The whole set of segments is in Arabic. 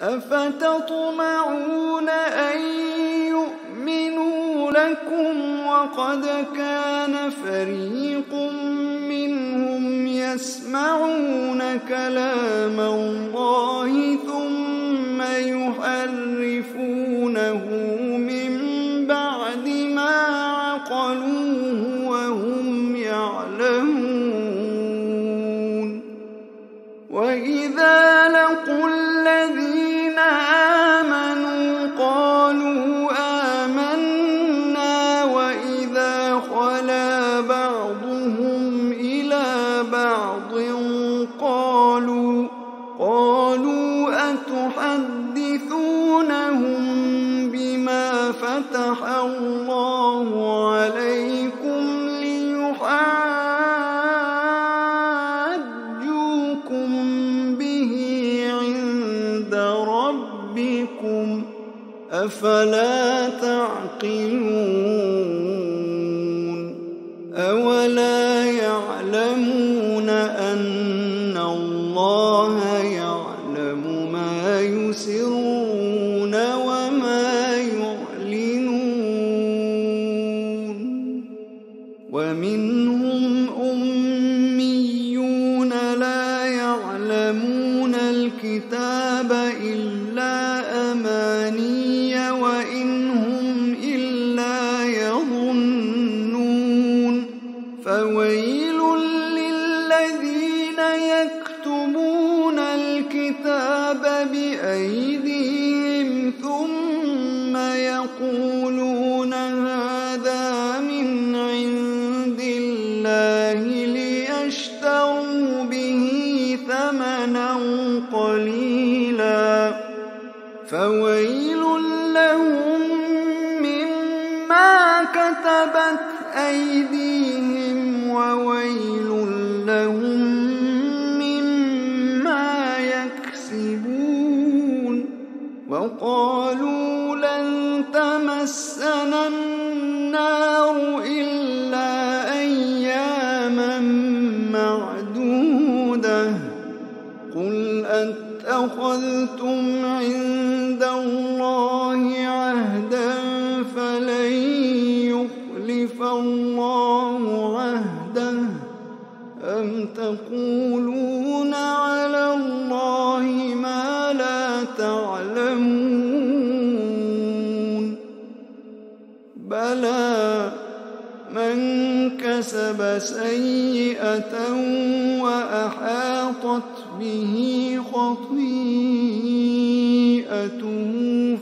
أفتطمعون أن يؤمنوا لكم وقد كان فريق منهم يسمعون كلام الله ثم يحرفونه من بعد ما عقلوه وهم يعلمون. وإذا لقوا الذين آمنوا قالوا آمنا وإذا خلا بعضهم إلى بعض قالوا أتحدثونهم بما فتح الله عليكم ليحاجوكم به عند ربكم أفلا تعقلون. أولا يعلمون أن الله يعلم ما يسرون وما يعلنون. ومنهم أميون لا يعلمون الكتاب إلا أماني وإن هم إلا يظنون. فويل للذين يكتبون الكتاب بأيديهم ثم يقولون هذا من عند الله ليشتروا به ثمنا قليلا فويل لهم مما كتبت أيديهم وويل لهم مما يكسبون. وقالوا لن تمسنا النار إلا أياما معدودة قل أتخذتم عند الله عهدا فلن يخلف الله عهده أم تقولون على الله ما لا تعلمون. بلى من كسب سيئة وأحاطت به خطيئته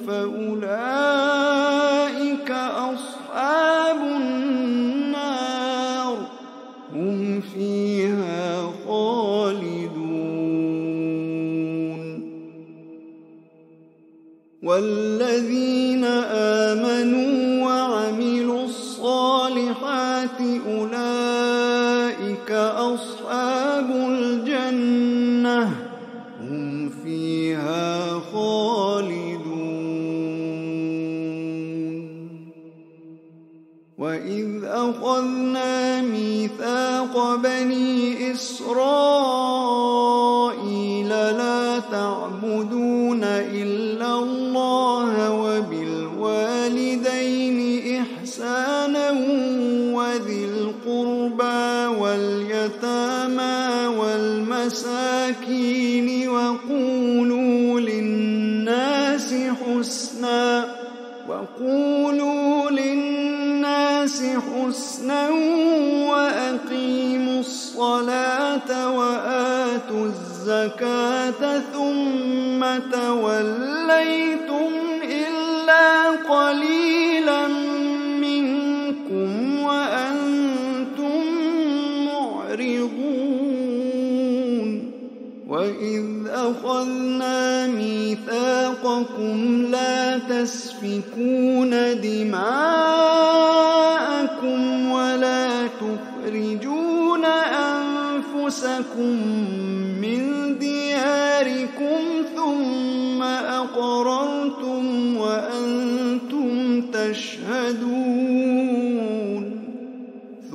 فأولئك أصحاب النار هم فيها خالدون. والذين آمنوا وعملوا الصالحات أولئك أصحاب الجنة هم فيها خالدون. وإذ أخذنا ميثاق بني إسرائيل لا تعبدون إلا الله وبالوالدين إحسانا وذي القربى واليتامى والمساكين وقولوا للناس حسنا وأقيموا الصلاة وآتوا الزكاة ثم توليتم إلا قليلا منكم وأنتم معرضون. وإذ أخذنا ميثاقكم لا تسفكون دماءكم ولا تخرجون أنفسكم من دياركم ثم أقررتم وأنتم تشهدون.